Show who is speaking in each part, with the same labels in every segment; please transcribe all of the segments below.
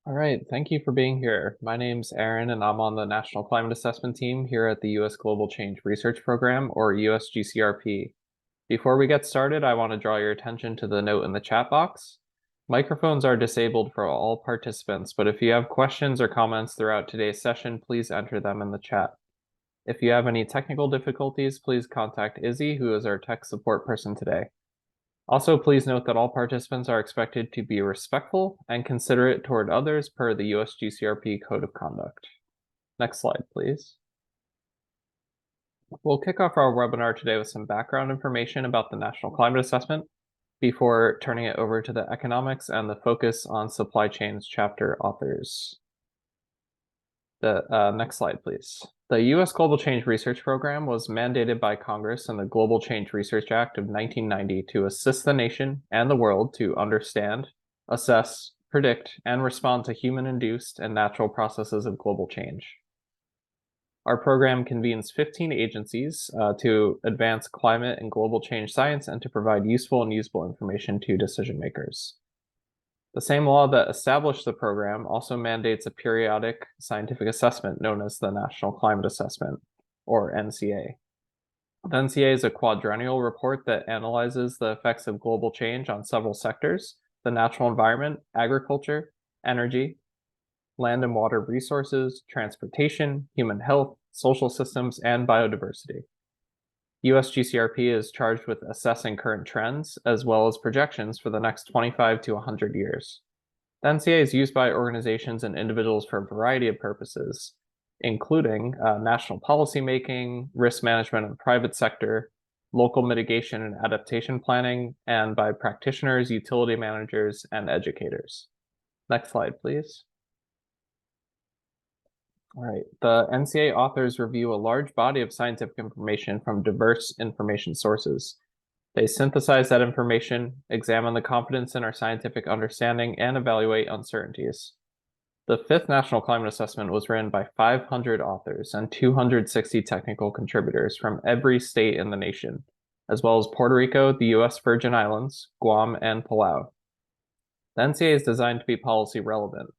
Speaker 1: All right, thank you for being here. My name's Aaron, and I'm on the National Climate Assessment Team here at the U.S. Global Change Research Program, or USGCRP. Before we get started, I want to draw your attention to the note in the chat box. Microphones are disabled for all participants, but if you have questions or comments throughout today's session, please enter them in the chat. If you have any technical difficulties, please contact Izzy, who is our tech support person today. Also, please note that all participants are expected to be respectful and considerate toward others per the USGCRP Code of Conduct. Next slide, please. We'll kick off our webinar today with some background information about the National Climate Assessment before turning it over to the economics and the focus on supply chains chapter authors. The next slide, please. The U.S. Global Change Research Program was mandated by Congress in the Global Change Research Act of 1990 to assist the nation and the world to understand, assess, predict, and respond to human-induced and natural processes of global change. Our program convenes 15 agencies to advance climate and global change science and to provide useful and usable information to decision makers. The same law that established the program also mandates a periodic scientific assessment known as the National Climate Assessment, or NCA. The NCA is a quadrennial report that analyzes the effects of global change on several sectors: the natural environment, agriculture, energy, land and water resources, transportation, human health, social systems, and biodiversity. USGCRP is charged with assessing current trends as well as projections for the next 25 to 100 years. The NCA is used by organizations and individuals for a variety of purposes, including national policymaking, risk management in the private sector, local mitigation and adaptation planning, and by practitioners, utility managers, and educators. Next slide, please. All right, the NCA authors review a large body of scientific information from diverse information sources. They synthesize that information, examine the confidence in our scientific understanding, and evaluate uncertainties. The fifth National Climate Assessment was written by 500 authors and 260 technical contributors from every state in the nation, as well as Puerto Rico, the U.S. Virgin Islands, Guam, and Palau. The NCA is designed to be policy relevant.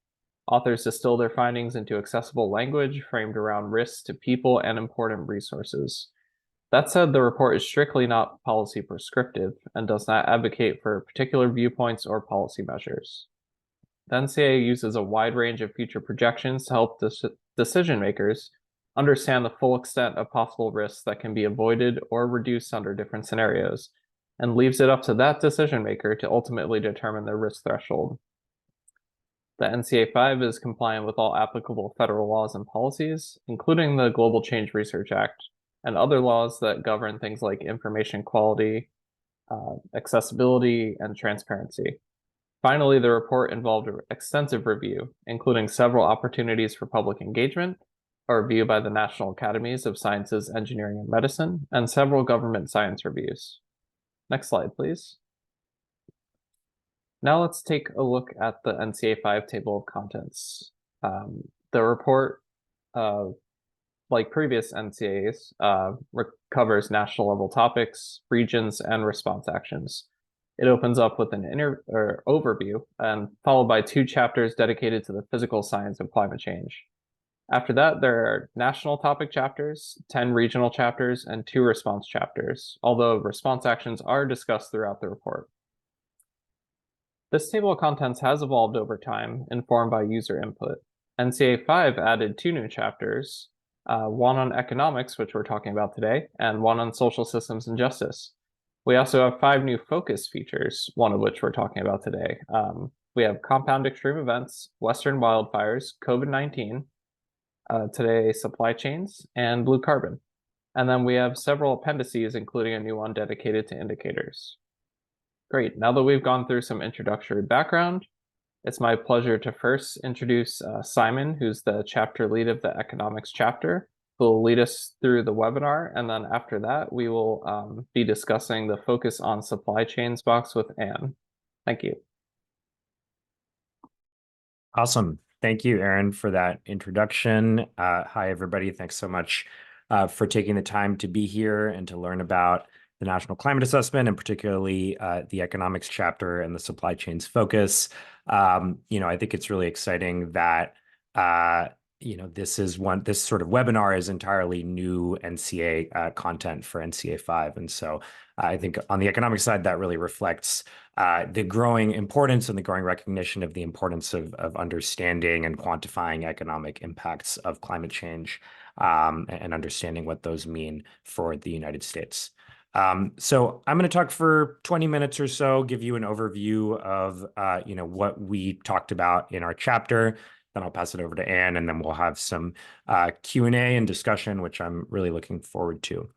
Speaker 1: Authors distill their findings into accessible language framed around risks to people and important resources. That said, the report is strictly not policy prescriptive and does not advocate for particular viewpoints or policy measures. The NCA uses a wide range of future projections to help decision makers understand the full extent of possible risks that can be avoided or reduced under different scenarios, and leaves it up to that decision maker to ultimately determine their risk threshold. The NCA5 is compliant with all applicable federal laws and policies, including the Global Change Research Act and other laws that govern things like information quality, accessibility, and transparency. Finally, the report involved an extensive review, including several opportunities for public engagement, a review by the National Academies of Sciences, Engineering, and Medicine, and several government science reviews. Next slide, please. Now let's take a look at the NCA5 table of contents. The report, like previous NCAs, covers national level topics, regions, and response actions. It opens up with an overview and followed by 2 chapters dedicated to the physical science of climate change. After that, there are national topic chapters, 10 regional chapters, and 2 response chapters, although response actions are discussed throughout the report. This table of contents has evolved over time, informed by user input. NCA5 added 2 new chapters, one on economics, which we're talking about today, and one on social systems and justice. We also have 5 new focus features, one of which we're talking about today. We have compound extreme events, Western wildfires, COVID-19, today supply chains, and blue carbon. And then we have several appendices, including a new one dedicated to indicators. Great, now that we've gone through some introductory background, it's my pleasure to first introduce Simon, who's the chapter lead of the economics chapter, who will lead us through the webinar. And then after that, we will be discussing the focus on supply chains box with Anne. Thank you.
Speaker 2: Awesome. Thank you, Aaron, for that introduction. Hi, everybody. Thanks so much for taking the time to be here and to learn about the National Climate Assessment, and particularly the economics chapter and the supply chains focus. I think it's really exciting that this sort of webinar is entirely new NCA content for NCA5. And so I think on the economic side, that really reflects the growing importance and the growing recognition of the importance of understanding and quantifying economic impacts of climate change, and understanding what those mean for the United States. So I'm going to talk for 20 minutes or so, give you an overview of what we talked about in our chapter. Then I'll pass it over to Anne, and then we'll have some Q&A and discussion, which I'm really looking forward to.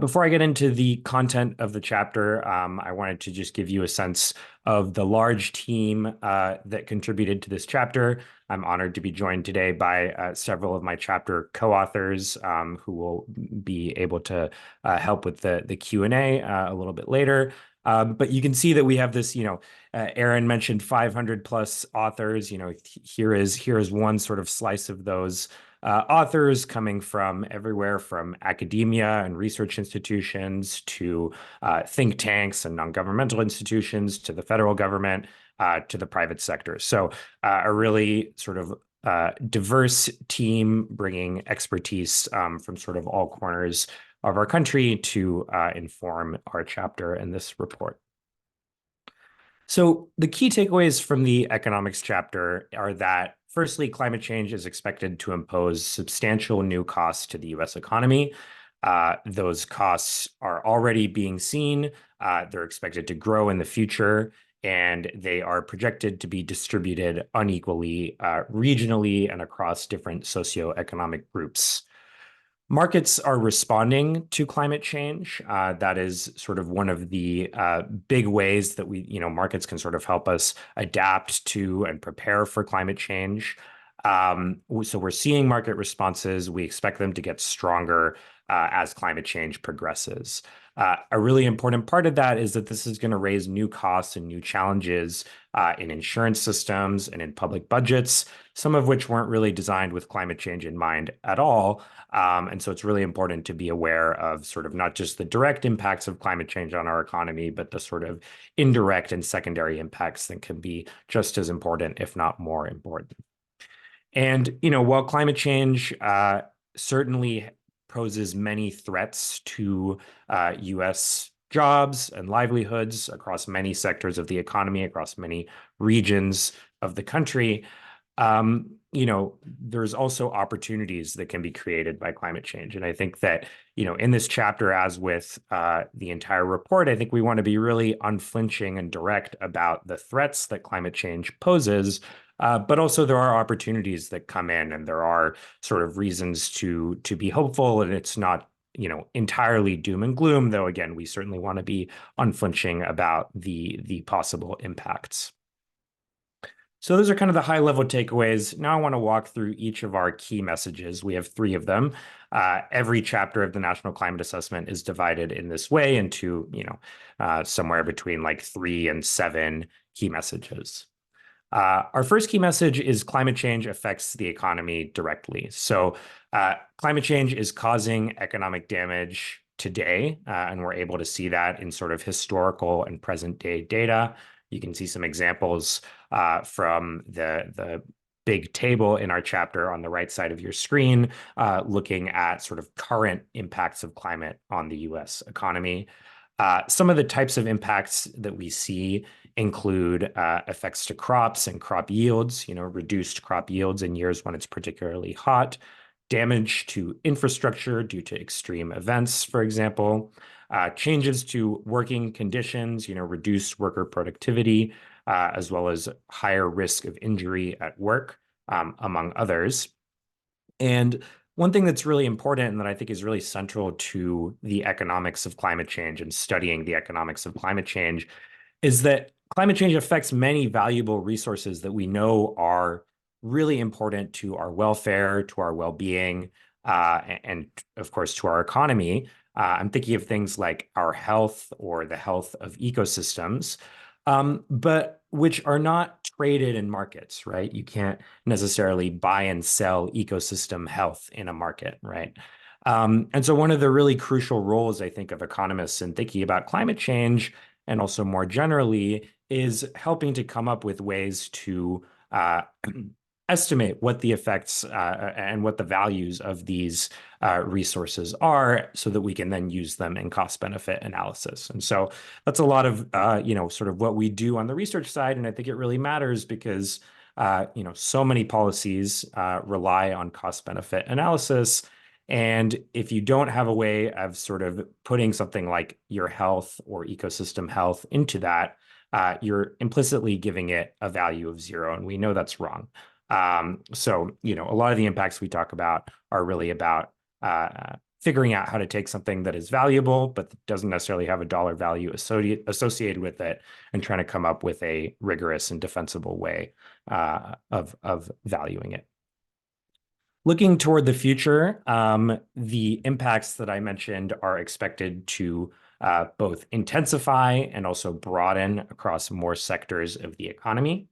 Speaker 2: Before I get into the content of the chapter, I wanted to just give you a sense of the large team that contributed to this chapter. I'm honored to be joined today by several of my chapter co-authors who will be able to help with the Q&A a little bit later. But you can see that we have this, Aaron mentioned 500 plus authors. Here is one sort of slice of those authors coming from everywhere from academia and research institutions to think tanks and non-governmental institutions to the federal government to the private sector. So a really sort of diverse team bringing expertise from sort of all corners of our country to inform our chapter in this report. So the key takeaways from the economics chapter are that, firstly, climate change is expected to impose substantial new costs to the U.S. economy. Those costs are already being seen. They're expected to grow in the future, and they are projected to be distributed unequally, regionally, and across different socioeconomic groups. Markets are responding to climate change. That is sort of one of the big ways that markets can sort of help us adapt to and prepare for climate change. So we're seeing market responses. We expect them to get stronger as climate change progresses. A really important part of that is that this is going to raise new costs and new challenges in insurance systems and in public budgets, some of which weren't really designed with climate change in mind at all. And so it's really important to be aware of sort of not just the direct impacts of climate change on our economy, but the sort of indirect and secondary impacts that can be just as important, if not more important. And, while climate change certainly poses many threats to U.S. jobs and livelihoods across many sectors of the economy, across many regions of the country, there's also opportunities that can be created by climate change. And I think that, in this chapter, as with the entire report, I think we want to be really unflinching and direct about the threats that climate change poses. But also there are opportunities that come in, and there are sort of reasons to be hopeful, and it's not, entirely doom and gloom, though, again, we certainly want to be unflinching about the possible impacts. So those are kind of the high-level takeaways. Now I want to walk through each of our key messages. We have 3 of them. Every chapter of the National Climate Assessment is divided in this way into, somewhere between like 3 and 7 key messages. Our first key message is climate change affects the economy directly. So climate change is causing economic damage today, and we're able to see that in sort of historical and present day data. You can see some examples from the big table in our chapter on the right side of your screen, looking at sort of current impacts of climate on the US economy. Some of the types of impacts that we see include effects to crops and crop yields, reduced crop yields in years when it's particularly hot, damage to infrastructure due to extreme events, for example, changes to working conditions, reduced worker productivity, as well as higher risk of injury at work, among others. And one thing that's really important and that I think is really central to the economics of climate change and studying the economics of climate change is that climate change affects many valuable resources that we know are really important to our welfare, to our well-being, and of course, to our economy. I'm thinking of things like our health or the health of ecosystems, but which are not traded in markets, right? You can't necessarily buy and sell ecosystem health in a market, right? And so one of the really crucial roles, I think, of economists in thinking about climate change, and also more generally, is helping to come up with ways to estimate what the effects and what the values of these resources are so that we can then use them in cost benefit analysis. And so that's a lot of, sort of what we do on the research side. And I think it really matters because, so many policies rely on cost benefit analysis. And if you don't have a way of sort of putting something like your health or ecosystem health into that, you're implicitly giving it a value of 0. And we know that's wrong. So, a lot of the impacts we talk about are really about figuring out how to take something that is valuable, but doesn't necessarily have a dollar value associated with it, and trying to come up with a rigorous and defensible way of valuing it. Looking toward the future, the impacts that I mentioned are expected to both intensify and also broaden across more sectors of the economy.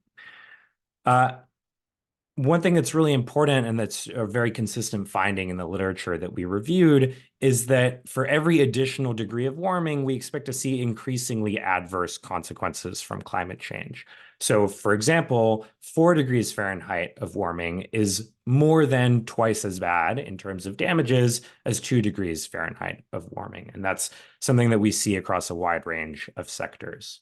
Speaker 2: One thing that's really important and that's a very consistent finding in the literature that we reviewed is that for every additional degree of warming, we expect to see increasingly adverse consequences from climate change. So, for example, 4 degrees Fahrenheit of warming is more than twice as bad in terms of damages as 2 degrees Fahrenheit of warming. And that's something that we see across a wide range of sectors.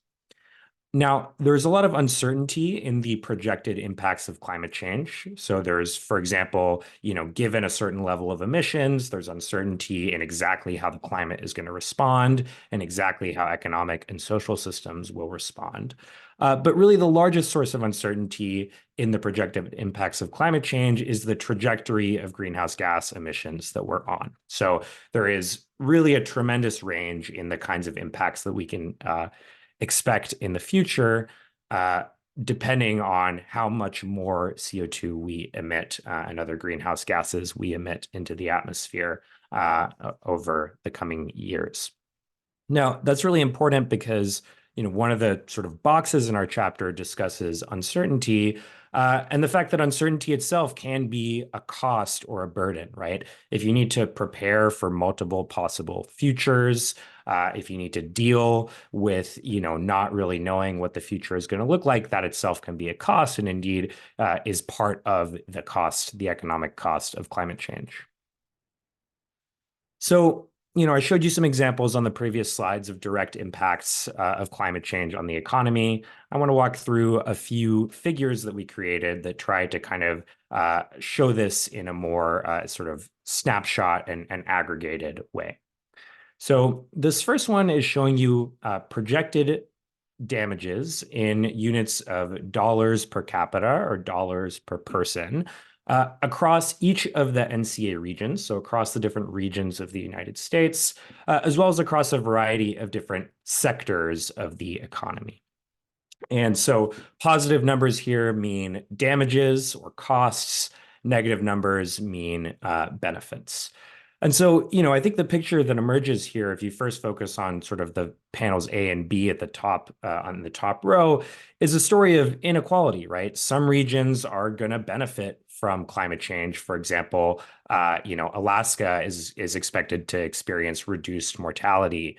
Speaker 2: Now, there's a lot of uncertainty in the projected impacts of climate change. So there's, for example, given a certain level of emissions, there's uncertainty in exactly how the climate is going to respond and exactly how economic and social systems will respond. But really, the largest source of uncertainty in the projected impacts of climate change is the trajectory of greenhouse gas emissions that we're on. So there is really a tremendous range in the kinds of impacts that we can expect in the future, depending on how much more CO2 we emit and other greenhouse gases we emit into the atmosphere over the coming years. Now, that's really important because one of the sort of boxes in our chapter discusses uncertainty, and the fact that uncertainty itself can be a cost or a burden, right? If you need to prepare for multiple possible futures, if you need to deal with, not really knowing what the future is going to look like, that itself can be a cost, and indeed is part of the cost, the economic cost of climate change. So, I showed you some examples on the previous slides of direct impacts of climate change on the economy. I want to walk through a few figures that we created that try to kind of show this in a more sort of snapshot and aggregated way. So this first one is showing you projected damages in units of dollars per capita or dollars per person across each of the NCA regions, so across the different regions of the United States, as well as across a variety of different sectors of the economy. And so positive numbers here mean damages or costs, negative numbers mean benefits. And so, I think the picture that emerges here, if you first focus on sort of the panels A and B at the top, on the top row, is a story of inequality, right? Some regions are going to benefit from climate change. For example, Alaska is expected to experience reduced mortality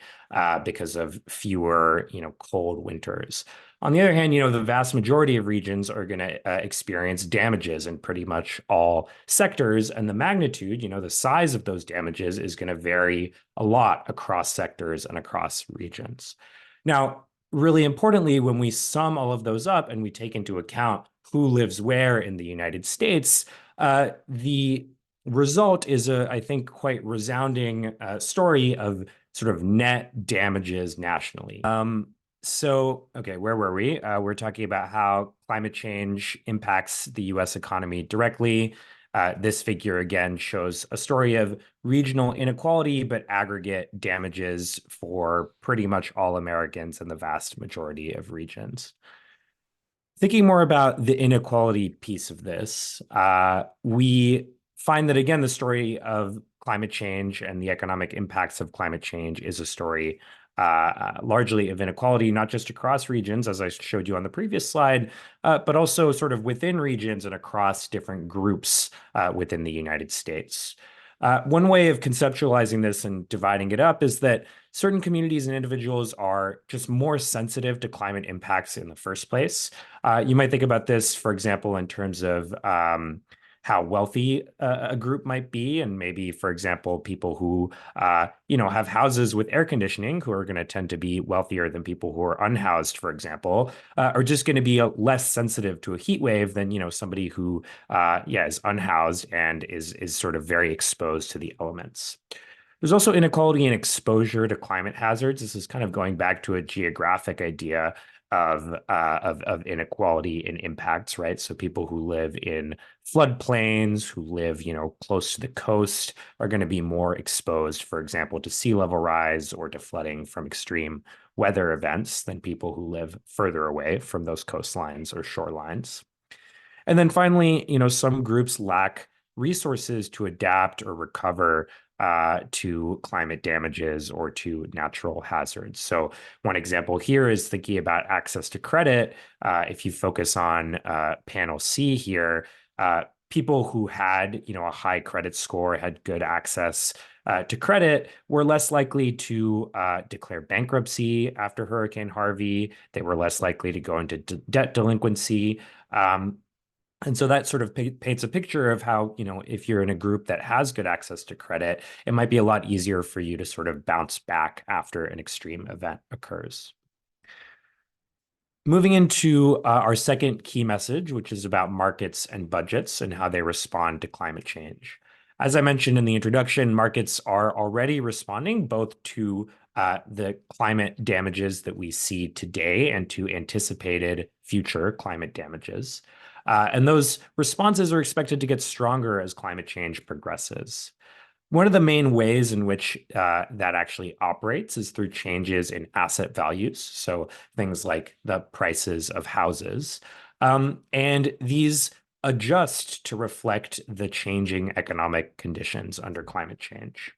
Speaker 2: because of fewer, cold winters. On the other hand, the vast majority of regions are going to experience damages in pretty much all sectors, and the magnitude, the size of those damages is going to vary a lot across sectors and across regions. Now, really importantly, when we sum all of those up and we take into account who lives where in the United States, the result is I think, quite resounding story of sort of net damages nationally. So, okay, where were we? We're talking about how climate change impacts the US economy directly. This figure, again, shows a story of regional inequality, but aggregate damages for pretty much all Americans in the vast majority of regions. Thinking more about the inequality piece of this, we find that, again, the story of climate change and the economic impacts of climate change is a story largely of inequality, not just across regions, as I showed you on the previous slide, but also sort of within regions and across different groups within the United States. One way of conceptualizing this and dividing it up is that certain communities and individuals are just more sensitive to climate impacts in the first place. You might think about this, for example, in terms of how wealthy a group might be, and maybe, for example, people who have houses with air conditioning, who are going to tend to be wealthier than people who are unhoused, for example, are just going to be less sensitive to a heat wave than somebody who is unhoused and is sort of very exposed to the elements. There's also inequality in exposure to climate hazards. This is kind of going back to a geographic idea of inequality in impacts, right? So people who live in floodplains, who live, close to the coast, are going to be more exposed, for example, to sea level rise or to flooding from extreme weather events than people who live further away from those coastlines or shorelines. And then finally, some groups lack resources to adapt or recover to climate damages or to natural hazards. So one example here is thinking about access to credit. If you focus on panel C here, people who had a high credit score, had good access to credit, were less likely to declare bankruptcy after Hurricane Harvey. They were less likely to go into debt delinquency. And so that sort of paints a picture of how, if you're in a group that has good access to credit, it might be a lot easier for you to sort of bounce back after an extreme event occurs. Moving into our second key message, which is about markets and budgets and how they respond to climate change. As I mentioned in the introduction, markets are already responding both to the climate damages that we see today and to anticipated future climate damages. And those responses are expected to get stronger as climate change progresses. One of the main ways in which that actually operates is through changes in asset values. So things like the prices of houses. And these adjust to reflect the changing economic conditions under climate change.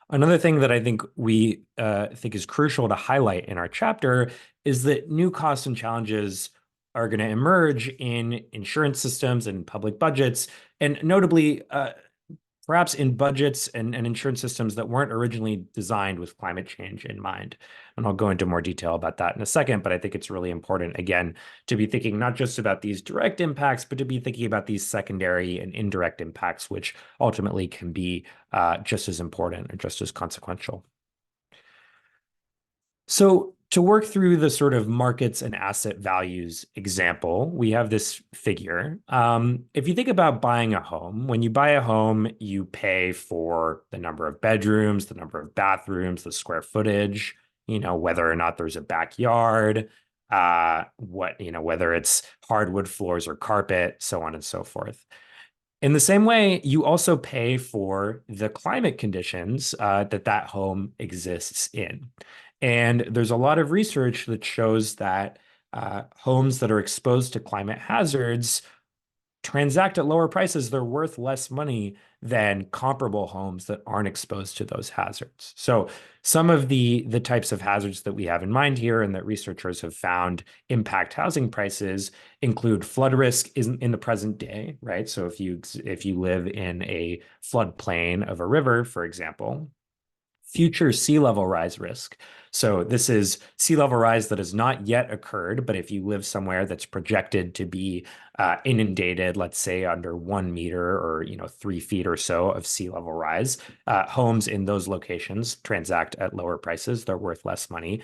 Speaker 2: Another thing that I think we think is crucial to highlight in our chapter is that new costs and challenges are going to emerge in insurance systems and public budgets, and notably, perhaps in budgets and insurance systems that weren't originally designed with climate change in mind. And I'll go into more detail about that in a second, but I think it's really important, again, to be thinking not just about these direct impacts, but to be thinking about these secondary and indirect impacts, which ultimately can be just as important or just as consequential. So to work through the sort of markets and asset values example, we have this figure. If you think about buying a home, when you buy a home, you pay for the number of bedrooms, the number of bathrooms, the square footage, whether or not there's a backyard, whether it's hardwood floors or carpet, so on and so forth. In the same way, you also pay for the climate conditions that home exists in. And there's a lot of research that shows that homes that are exposed to climate hazards transact at lower prices. They're worth less money than comparable homes that aren't exposed to those hazards. So some of the types of hazards that we have in mind here and that researchers have found impact housing prices include flood risk in the present day, right? So if you live in a floodplain of a river, for example, future sea level rise risk. So this is sea level rise that has not yet occurred, but if you live somewhere that's projected to be inundated, let's say under 1 meter or 3 feet or so of sea level rise, homes in those locations transact at lower prices. They're worth less money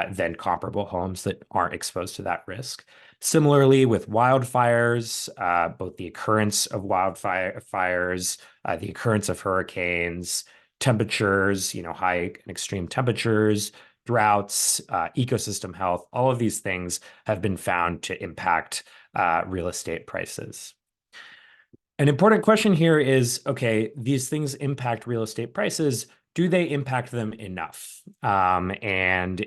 Speaker 2: than comparable homes that aren't exposed to that risk. Similarly, with wildfires, both the occurrence of wildfires, the occurrence of hurricanes, temperatures, high and extreme temperatures, droughts, ecosystem health, all of these things have been found to impact real estate prices. An important question here is, okay, these things impact real estate prices. Do they impact them enough? And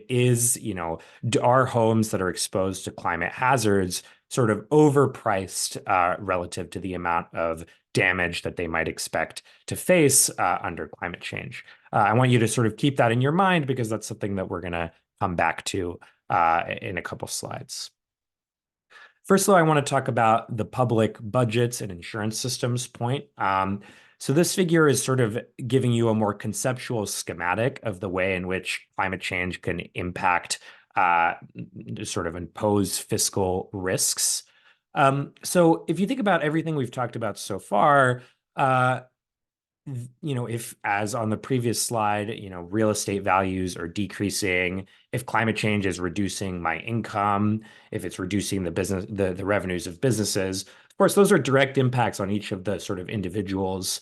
Speaker 2: are homes that are exposed to climate hazards sort of overpriced relative to the amount of damage that they might expect to face under climate change? I want you to sort of keep that in your mind because that's something that we're going to come back to in a couple slides. First, though, I want to talk about the public budgets and insurance systems point. So this figure is sort of giving you a more conceptual schematic of the way in which climate change can impact, sort of impose fiscal risks. So if you think about everything we've talked about so far, if, as on the previous slide, real estate values are decreasing, if climate change is reducing my income, if it's reducing the revenues of businesses, of course, those are direct impacts on each of the sort of individuals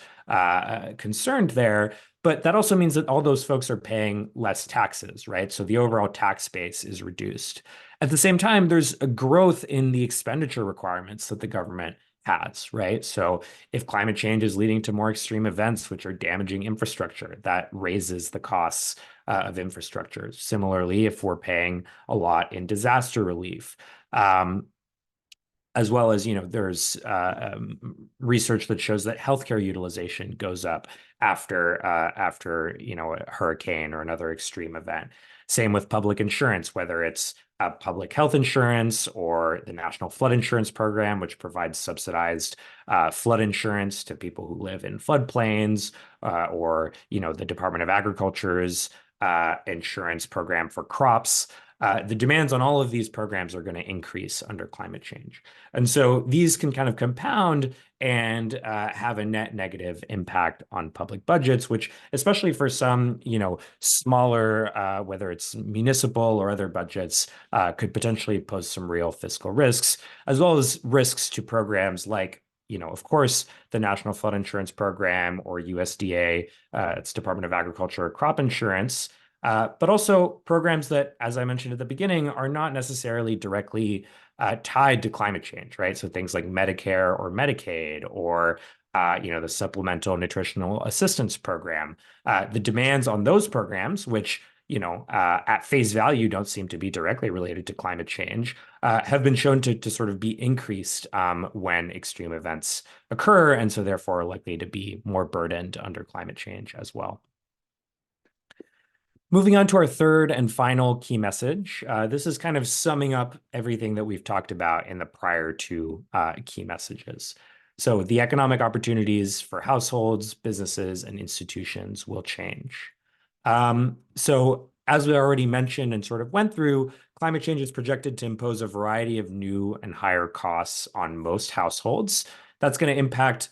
Speaker 2: concerned there. But that also means that all those folks are paying less taxes, right? So the overall tax base is reduced. At the same time, there's a growth in the expenditure requirements that the government has, right? So if climate change is leading to more extreme events, which are damaging infrastructure, that raises the costs of infrastructure. Similarly, if we're paying a lot in disaster relief, as well as, there's research that shows that healthcare utilization goes up after a hurricane or another extreme event. Same with public insurance, whether it's public health insurance or the National Flood Insurance Program, which provides subsidized flood insurance to people who live in floodplains, or the Department of Agriculture's insurance program for crops. The demands on all of these programs are going to increase under climate change. And so these can kind of compound and have a net negative impact on public budgets, which, especially for some, smaller, whether it's municipal or other budgets, could potentially pose some real fiscal risks, as well as risks to programs like, of course, the National Flood Insurance Program or USDA, it's Department of Agriculture crop insurance. But also programs that, as I mentioned at the beginning, are not necessarily directly tied to climate change, right? So things like Medicare or Medicaid or the Supplemental Nutritional Assistance Program. The demands on those programs, which at face value don't seem to be directly related to climate change, have been shown to sort of be increased when extreme events occur, and so therefore are likely to be more burdened under climate change as well. Moving on to our third and final key message. This is kind of summing up everything that we've talked about in the prior two key messages. So the economic opportunities for households, businesses, and institutions will change. So as we already mentioned and sort of went through, climate change is projected to impose a variety of new and higher costs on most households. That's going to impact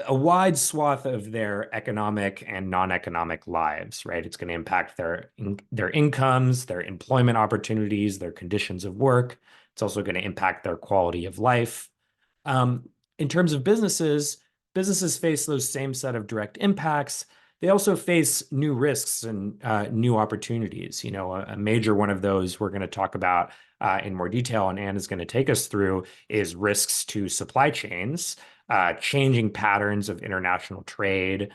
Speaker 2: a wide swath of their economic and non-economic lives, right? It's going to impact their incomes, their employment opportunities, their conditions of work. It's also going to impact their quality of life. In terms of businesses face those same set of direct impacts. They also face new risks and new opportunities. A major one of those we're going to talk about in more detail, and Anne is going to take us through, is risks to supply chains. Changing patterns of international trade,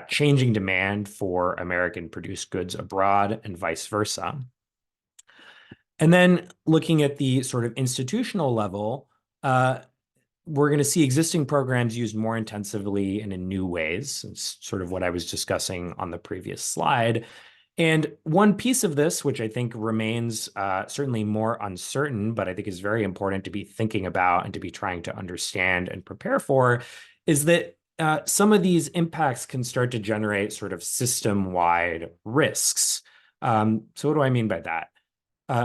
Speaker 2: changing demand for American-produced goods abroad, and vice versa. And then looking at the sort of institutional level, we're going to see existing programs used more intensively and in new ways. It's sort of what I was discussing on the previous slide. And one piece of this, which I think remains certainly more uncertain, but I think is very important to be thinking about and to be trying to understand and prepare for, is that some of these impacts can start to generate sort of system-wide risks. So what do I mean by that?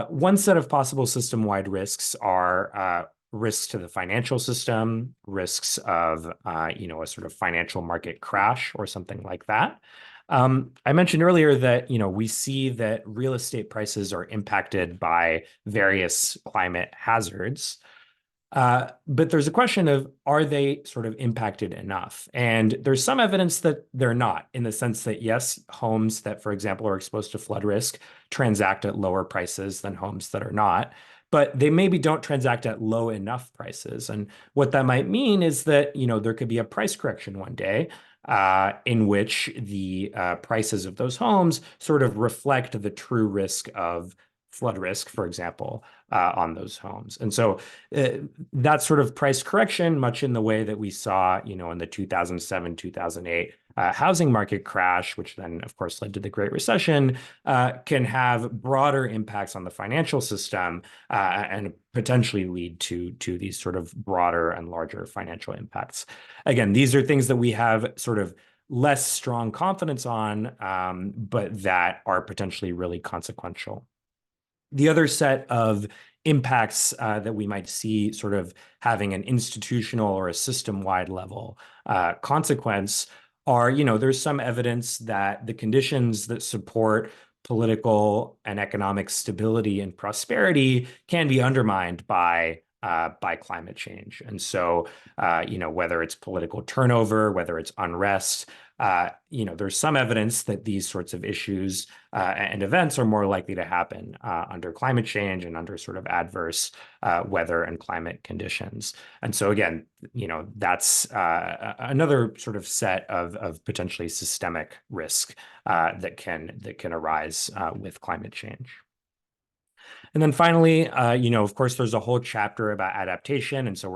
Speaker 2: One set of possible system-wide risks are risks to the financial system, risks of a sort of financial market crash or something like that. I mentioned earlier that, we see that real estate prices are impacted by various climate hazards. But there's a question of, are they sort of impacted enough? And there's some evidence that they're not, in the sense that, yes, homes that, for example, are exposed to flood risk transact at lower prices than homes that are not, but they maybe don't transact at low enough prices. And what that might mean is that, there could be a price correction one day, in which the prices of those homes sort of reflect the true risk of flood risk, for example, on those homes. And so that sort of price correction, much in the way that we saw, in the 2007, 2008 housing market crash, which then, of course, led to the Great Recession, can have broader impacts on the financial system and potentially lead to these sort of broader and larger financial impacts. Again, these are things that we have sort of less strong confidence on, but that are potentially really consequential. The other set of impacts that we might see sort of having an institutional or a system-wide level consequence are, there's some evidence that the conditions that support political and economic stability and prosperity can be undermined by climate change. And so, whether it's political turnover, whether it's unrest, there's some evidence that these sorts of issues and events are more likely to happen under climate change and under sort of adverse weather and climate conditions. And so again, that's another sort of set of potentially systemic risk that can arise with climate change. And then finally, of course, there's a whole chapter about adaptation. And so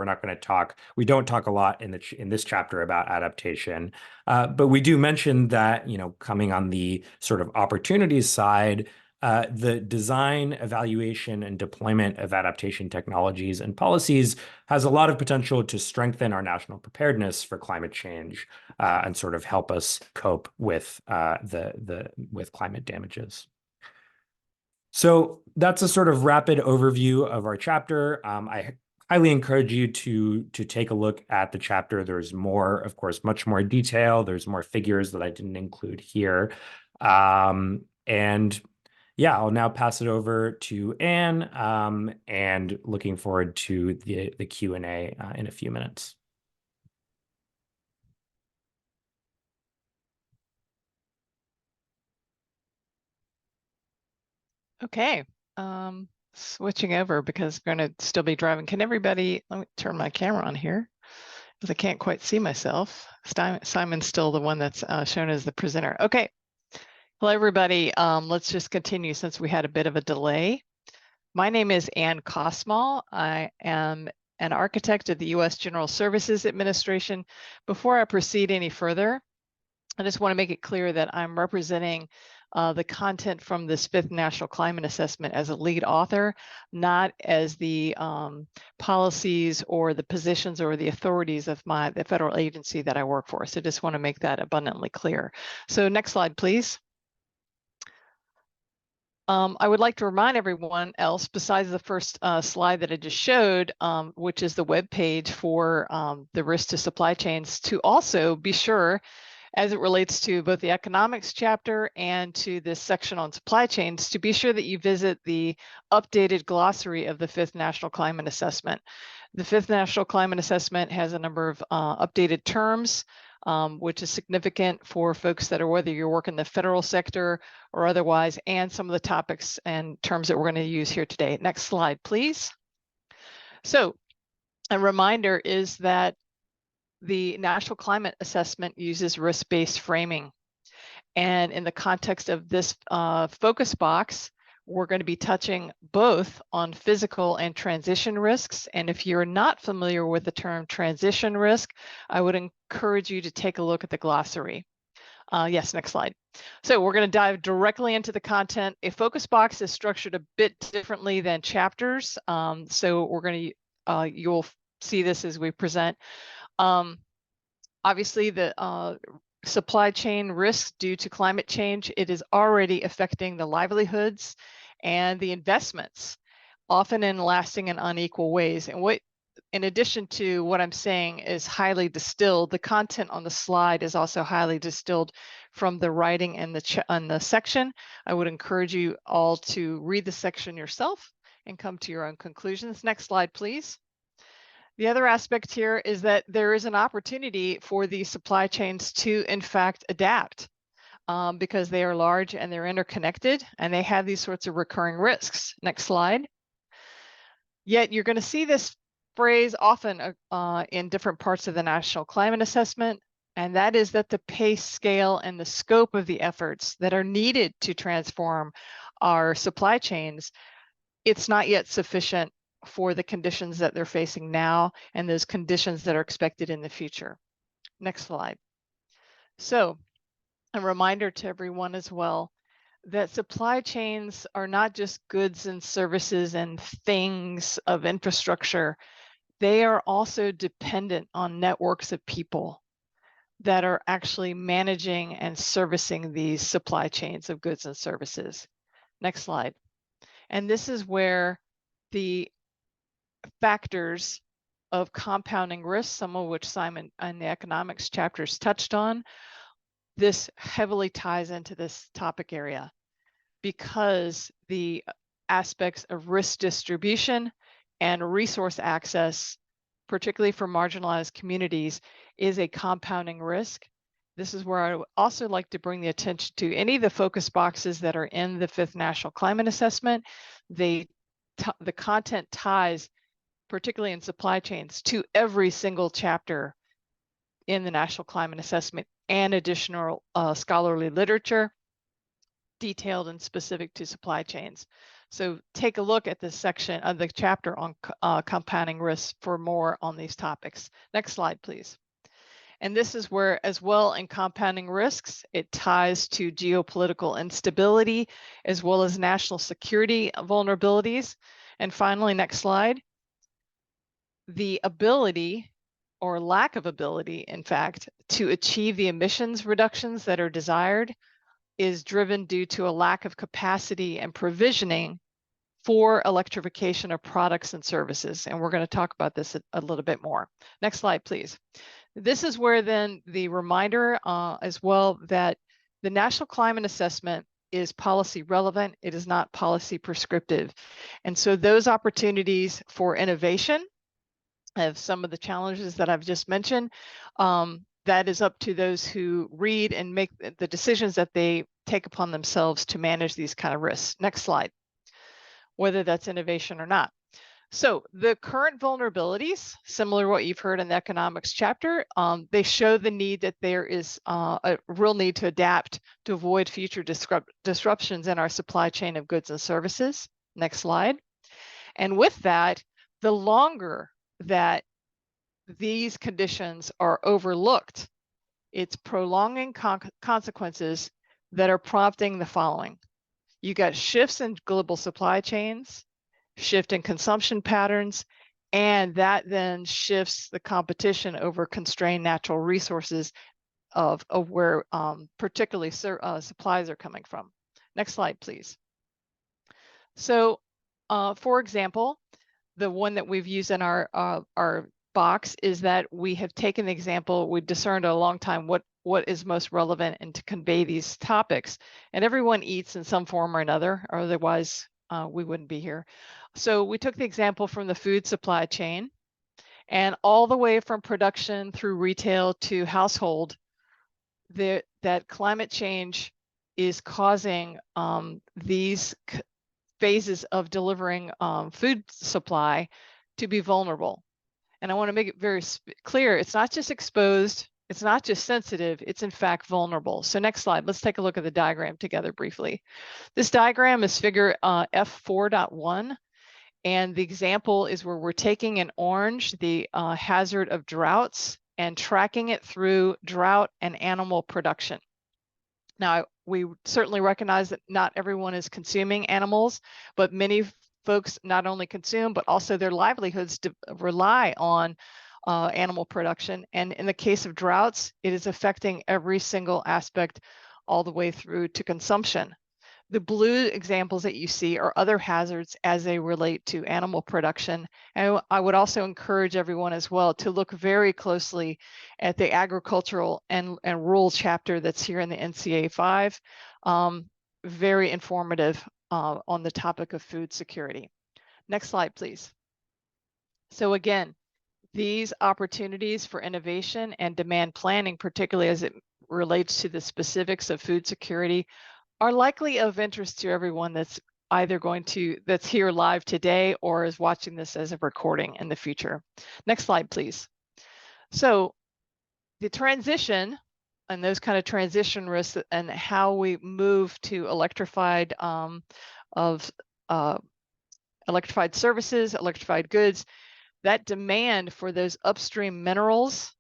Speaker 2: we don't talk a lot in this chapter about adaptation, but we do mention that, coming on the sort of opportunities side, the design, evaluation, and deployment of adaptation technologies and policies has a lot of potential to strengthen our national preparedness for climate change and sort of help us cope with with climate damages. So that's a sort of rapid overview of our chapter. I highly encourage you to take a look at the chapter. There's more, of course, much more detail. There's more figures that I didn't include here. And yeah, I'll now pass it over to Anne, and looking forward to the Q&A in a few minutes.
Speaker 3: Okay, switching over because I'm going to still be driving. Can everybody, let me turn my camera on here because I can't quite see myself. Simon's still the one that's shown as the presenter. Okay, hello everybody. Let's just continue since we had a bit of a delay. My name is Anne Kosmal. I am an architect at the U.S. General Services Administration. Before I proceed any further, I just want to make it clear that I'm representing the content from this 5th National Climate Assessment as a lead author, not as the policies or the positions or the authorities of the federal agency that I work for. So just want to make that abundantly clear. So next slide, please. I would like to remind everyone else, besides the first slide that I just showed, which is the web page for the risk to supply chains, to also be sure, as it relates to both the economics chapter and to this section on supply chains, to be sure that you visit the updated glossary of the 5th National Climate Assessment. The 5th National Climate Assessment has a number of updated terms, which is significant for folks that are, whether you're working the federal sector or otherwise, and some of the topics and terms that we're going to use here today. Next slide, please. So a reminder is that the National Climate Assessment uses risk-based framing. And in the context of this focus box, we're going to be touching both on physical and transition risks. And if you're not familiar with the term transition risk, I would encourage you to take a look at the glossary. Yes, next slide. So we're going to dive directly into the content. A focus box is structured a bit differently than chapters. So we're going to, you'll see this as we present. Obviously, the supply chain risks due to climate change, it is already affecting the livelihoods and the investments, often in lasting and unequal ways. And what, in addition to what I'm saying is highly distilled, the content on the slide is also highly distilled from the writing in the section. I would encourage you all to read the section yourself and come to your own conclusions. Next slide, please. The other aspect here is that there is an opportunity for these supply chains to, in fact, adapt because they are large and they're interconnected and they have these sorts of recurring risks. Next slide. Yet you're going to see this phrase often in different parts of the National Climate Assessment, and that is that the pace, scale, and the scope of the efforts that are needed to transform our supply chains, it's not yet sufficient for the conditions that they're facing now and those conditions that are expected in the future. Next slide. So a reminder to everyone as well that supply chains are not just goods and services and things of infrastructure. They are also dependent on networks of people that are actually managing and servicing these supply chains of goods and services. Next slide. And this is where the factors of compounding risk, some of which Simon in the economics chapters touched on, this heavily ties into this topic area because the aspects of risk distribution and resource access, particularly for marginalized communities, is a compounding risk. This is where I would also like to bring the attention to any of the focus boxes that are in the 5th National Climate Assessment. The content ties, particularly in supply chains, to every single chapter in the National Climate Assessment and additional scholarly literature detailed and specific to supply chains. So take a look at this section of the chapter on compounding risks for more on these topics. Next slide, please. And this is where, as well, in compounding risks, it ties to geopolitical instability as well as national security vulnerabilities. And finally, next slide, the ability or lack of ability, in fact, to achieve the emissions reductions that are desired is driven due to a lack of capacity and provisioning for electrification of products and services. And we're going to talk about this a little bit more. Next slide, please. This is where then the reminder as well that the National Climate Assessment is policy relevant. It is not policy prescriptive. And so those opportunities for innovation of some of the challenges that I've just mentioned, that is up to those who read and make the decisions that they take upon themselves to manage these kind of risks. Next slide, whether that's innovation or not. So the current vulnerabilities, similar to what you've heard in the economics chapter, they show the need that there is a real need to adapt to avoid future disruptions in our supply chain of goods and services. Next slide. And with that, the longer that these conditions are overlooked, it's prolonging consequences that are prompting the following. You got shifts in global supply chains, shift in consumption patterns, and that then shifts the competition over constrained natural resources of where particularly supplies are coming from. Next slide, please. So, for example, the one that we've used in our box is that we have taken the example, we discerned a long time what is most relevant and to convey these topics. And everyone eats in some form or another, or otherwise we wouldn't be here. So we took the example from the food supply chain, and all the way from production through retail to household, that climate change is causing these phases of delivering food supply to be vulnerable. And I want to make it very clear, it's not just exposed, it's not just sensitive, it's in fact vulnerable. So next slide, let's take a look at the diagram together briefly. This diagram is figure F4.1. And the example is where we're taking in orange the hazard of droughts and tracking it through drought and animal production. Now, we certainly recognize that not everyone is consuming animals, but many folks not only consume, but also their livelihoods rely on animal production. And in the case of droughts, it is affecting every single aspect all the way through to consumption. The blue examples that you see are other hazards as they relate to animal production. And I would also encourage everyone as well to look very closely at the agricultural and rural chapter that's here in the NCA5. Very informative on the topic of food security. Next slide, please. So again, these opportunities for innovation and demand planning, particularly as it relates to the specifics of food security, are likely of interest to everyone that's either that's here live today or is watching this as a recording in the future. Next slide, please. So the transition and those kind of transition risks and how we move to electrified of electrified services, electrified goods, that demand for those upstream minerals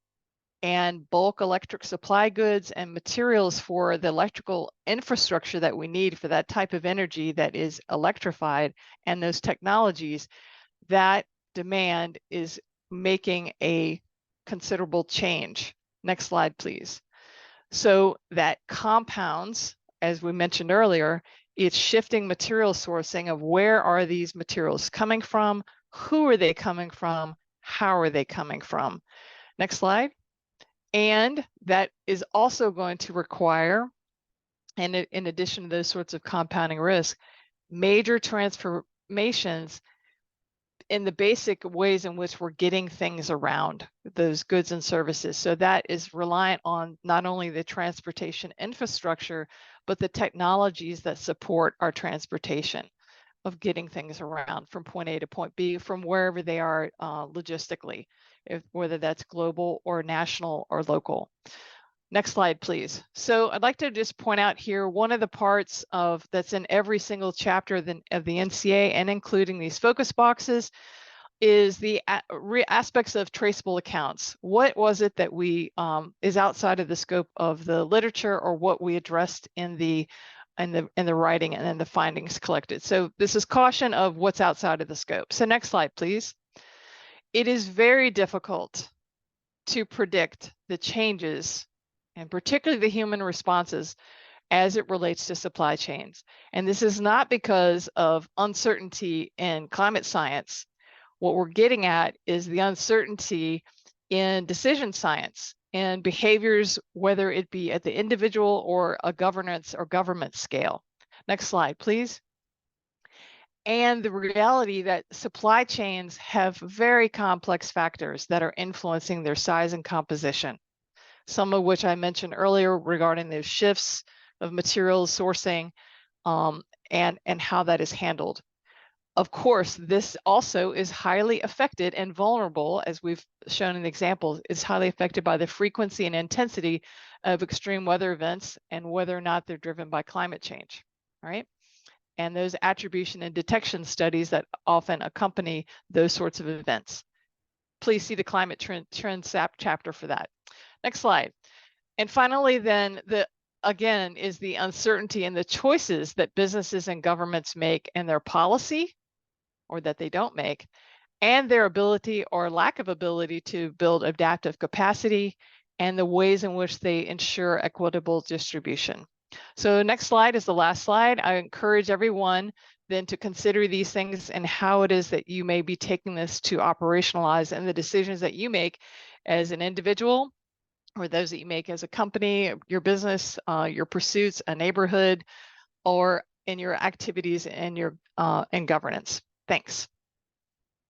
Speaker 3: and bulk electric supply goods and materials for the electrical infrastructure that we need for that type of energy that is electrified and those technologies, that demand is making a considerable change. Next slide, please. So that compounds, as we mentioned earlier, it's shifting material sourcing of where are these materials coming from, who are they coming from, how are they coming from. Next slide. And that is also going to require, and in addition to those sorts of compounding risk, major transformations in the basic ways in which we're getting things around those goods and services. So that is reliant on not only the transportation infrastructure, but the technologies that support our transportation of getting things around from point A to point B, from wherever they are logistically, whether that's global or national or local. Next slide, please. So I'd like to just point out here, one of the parts of that's in every single chapter of the NCA and including these focus boxes is the aspects of traceable accounts. What was it that we is outside of the scope of the literature, or what we addressed in the writing and then the findings collected. So this is caution of what's outside of the scope. So next slide, please. It is very difficult to predict the changes, and particularly the human responses, as it relates to supply chains. And this is not because of uncertainty in climate science. What we're getting at is the uncertainty in decision science and behaviors, whether it be at the individual or a governance or government scale. Next slide, please. And the reality that supply chains have very complex factors that are influencing their size and composition, some of which I mentioned earlier regarding those shifts of materials sourcing and how that is handled. Of course, this also is highly affected and vulnerable, as we've shown in the examples, is highly affected by the frequency and intensity of extreme weather events and whether or not they're driven by climate change, right? And those attribution and detection studies that often accompany those sorts of events. Please see the climate trend chapter for that. Next slide. And finally, then, again, is the uncertainty in the choices that businesses and governments make in their policy, or that they don't make, and their ability or lack of ability to build adaptive capacity, and the ways in which they ensure equitable distribution. So next slide is the last slide. I encourage everyone then to consider these things and how it is that you may be taking this to operationalize and the decisions that you make as an individual, or those that you make as a company, your business, your pursuits, a neighborhood, or in your activities and your in governance. Thanks.